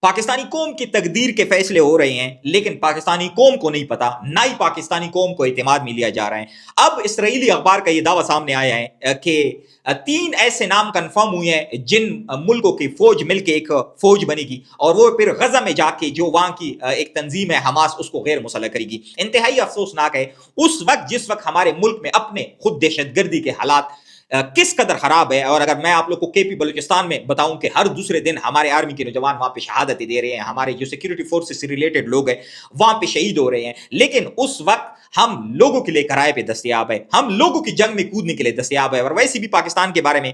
پاکستانی قوم کی تقدیر کے فیصلے ہو رہے ہیں، لیکن پاکستانی قوم کو نہیں پتا، نہ ہی پاکستانی قوم کو اعتماد میں لیا جا رہا ہے۔ اب اسرائیلی اخبار کا یہ دعویٰ سامنے آیا ہے کہ 3 ایسے نام کنفرم ہوئے ہیں جن ملکوں کی فوج مل کے ایک فوج بنے گی، اور وہ پھر غزہ میں جا کے جو وہاں کی ایک تنظیم ہے حماس اس کو غیر مسلح کرے گی۔ انتہائی افسوسناک ہے اس وقت جس وقت ہمارے ملک میں اپنے خود دہشت گردی کے حالات کس قدر خراب ہے، اور اگر میں آپ لوگ کو کے پی بلوچستان میں بتاؤں کہ ہر دوسرے دن ہمارے آرمی کے نوجوان وہاں پہ شہادتیں دے رہے ہیں، ہمارے جو سیکیورٹی فورسز سے ریلیٹڈ لوگ ہیں وہاں پہ شہید ہو رہے ہیں، لیکن اس وقت ہم لوگوں کے لیے کرائے پہ دستیاب ہے، ہم لوگوں کی جنگ میں کودنے کے لیے دستیاب ہے۔ اور ویسے بھی پاکستان کے بارے میں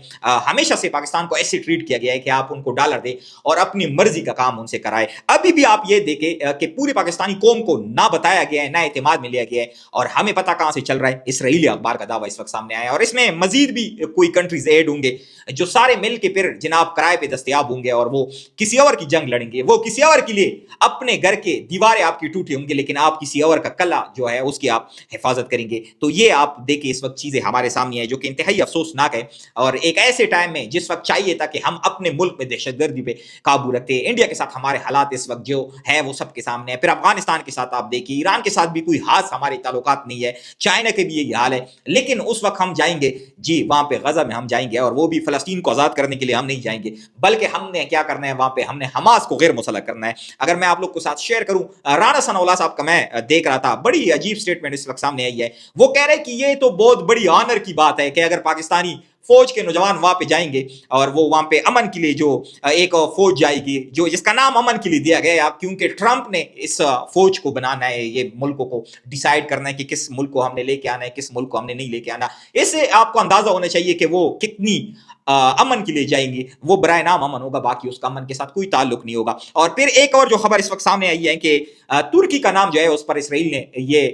ہمیشہ سے پاکستان کو ایسے ٹریٹ کیا گیا ہے کہ آپ ان کو ڈالر دیں اور اپنی مرضی کا کام ان سے کرائے۔ ابھی بھی آپ یہ دیکھیں کہ پوری پاکستانی قوم کو نہ بتایا گیا ہے، نہ اعتماد میں لیا گیا ہے، اور ہمیں پتہ کہاں سے چل رہا ہے، اسرائیلی اخبار کا دعویٰ اس وقت سامنے آیا ہے، اور اس میں مزید بھی کوئی کنٹریز ایڈ ہوں گے جو سارے مل کے پھر جناب کرائے پہ دستیاب ہوں گے، اور وہ کسی اور کی جنگ لڑیں گے، وہ کسی اور کے لیے اپنے گھر کے دیواریں آپ کی ٹوٹی ہوں گے، لیکن آپ کسی اور کا قلعہ جو ہے اس کی آپ حفاظت کریں گے۔ تو یہ آپ دیکھیں اس وقت چیزیں ہمارے سامنے ہیں جو کہ انتہائی افسوسناک ہے، اور ایک ایسے ٹائم میں جس وقت چاہیے تھا کہ ہم اپنے ملک میں دہشت گردی پہ قابو رکھتے ہیں۔ انڈیا کے ساتھ ہمارے حالات اس وقت جو ہے وہ سب کے سامنے ہے، پھر افغانستان کے ساتھ آپ دیکھیے، ایران کے ساتھ بھی کوئی خاص ہمارے تعلقات نہیں ہے، چائنا کے بھی یہی حال ہے، لیکن اس وقت ہم جائیں گے جی وہاں پہ غزہ میں ہم جائیں گے، اور وہ بھی فلسطین کو آزاد کرنے کے لیے ہم نہیں جائیں گے، بلکہ ہم نے کیا کرنا ہے وہاں پہ، ہم نے حماس کو غیر مسلح کرنا ہے۔ اگر میں آپ لوگ کو ساتھ شیئر کروں، رانا ثناء اللہ صاحب کا میں دیکھ رہا تھا، بڑی عجیب سٹیٹمنٹ اس وقت سامنے آئی ہے، وہ کہہ رہے کہ یہ تو بہت بڑی آنر کی بات ہے کہ اگر پاکستانی فوج کے نوجوان وہاں پہ جائیں گے، اور وہ وہاں پہ امن کے لیے جو ایک فوج جائے گی جو جس کا نام امن کے لیے دیا گیا ہے، کیونکہ ٹرمپ نے اس فوج کو بنانا ہے، یہ ملکوں کو ڈیسائیڈ کرنا ہے کہ کس ملک کو ہم نے لے کے آنا ہے، کس ملک کو ہم نے نہیں لے کے آنا۔ اس سے آپ کو اندازہ ہونا چاہیے کہ وہ کتنی امن کے لیے جائیں گی، وہ برائے نام امن ہوگا، باقی اس کا امن کے ساتھ کوئی تعلق نہیں ہوگا۔ اور پھر ایک اور جو خبر اس وقت سامنے آئی ہے کہ ترکی کا نام جو ہے اس پر اسرائیل نے یہ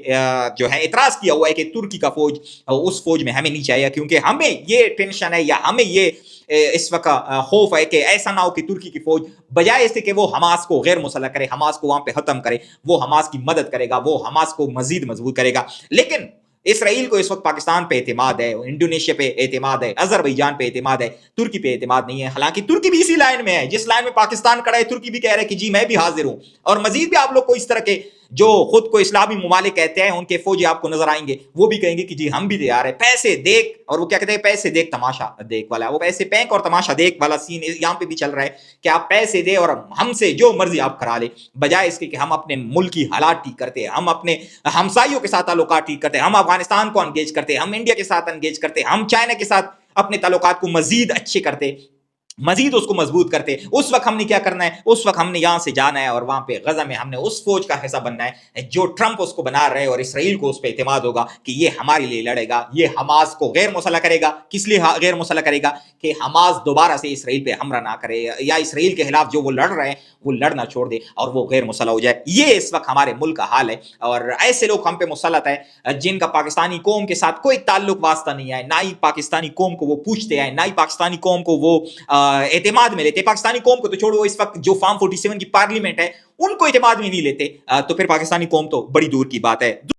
جو ہے اعتراض کیا ہوا ہے کہ ترکی کا فوج اس فوج میں ہمیں نہیں چاہیے، کیونکہ ہمیں یہ ٹینشن ہے یا ہمیں یہ اس وقت خوف ہے کہ ایسا نہ ہو کہ ترکی کی فوج بجائے اس کے کہ وہ حماس کو غیر مسلح کرے، حماس کو وہاں پہ ختم کرے، وہ حماس کی مدد کرے گا، وہ حماس کو مزید مضبوط کرے گا۔ لیکن اسرائیل کو اس وقت پاکستان پہ اعتماد ہے، انڈونیشیا پہ اعتماد ہے، اذربائیجان پہ اعتماد ہے، ترکی پہ اعتماد نہیں ہے۔ حالانکہ ترکی بھی اسی لائن میں ہے جس لائن میں پاکستان کھڑا ہے، ترکی بھی کہہ رہا ہے کہ جی میں بھی حاضر ہوں، اور مزید بھی آپ لوگ کو اس طرح کے جو خود کو اسلامی ممالک کہتے ہیں ان کے فوجی آپ کو نظر آئیں گے، وہ بھی کہیں گے کہ جی ہم بھی تیار ہیں، پیسے دیکھ، اور وہ کیا کہتے ہیں پیسے دیکھ تماشا دیکھ والا، وہ پیسے پینک اور تماشا دیکھ والا سین یہاں پہ بھی چل رہا ہے کہ آپ پیسے دے اور ہم سے جو مرضی آپ کرا لے، بجائے اس کے کہ ہم اپنے ملک کی حالات ٹھیک کرتے، ہم اپنے ہمسائیوں کے ساتھ تعلقات ٹھیک کرتے، ہم افغانستان کو انگیج کرتے، ہم انڈیا کے ساتھ انگیج کرتے، ہم چائنا کے ساتھ اپنے تعلقات کو مزید اچھے کرتے، مزید اس کو مضبوط کرتے۔ اس وقت ہم نے کیا کرنا ہے، اس وقت ہم نے یہاں سے جانا ہے اور وہاں پہ غزہ میں ہم نے اس فوج کا حصہ بننا ہے جو ٹرمپ اس کو بنا رہے، اور اسرائیل کو اس پہ اعتماد ہوگا کہ یہ ہمارے لیے لڑے گا، یہ حماس کو غیر مسلح کرے گا۔ کس لیے غیر مسلح کرے گا؟ کہ حماس دوبارہ سے اسرائیل پہ حملہ نہ کرے، یا اسرائیل کے خلاف جو وہ لڑ رہے ہیں وہ لڑنا چھوڑ دے اور وہ غیر مسلح ہو جائے۔ یہ اس وقت ہمارے ملک کا حال ہے، اور ایسے لوگ ہم پہ مسلط ہیں جن کا پاکستانی قوم کے ساتھ کوئی تعلق واسطہ نہیں ہے، نہ ہی پاکستانی قوم کو وہ پوچھتے ہیں، نہ ہی پاکستانی قوم کو وہ اعتماد میں لیتے۔ پاکستانی قوم کو تو چھوڑو، اس وقت جو فارم 47 کی پارلیمنٹ ہے ان کو اعتماد میں نہیں لیتے، تو پھر پاکستانی قوم تو بڑی دور کی بات ہے۔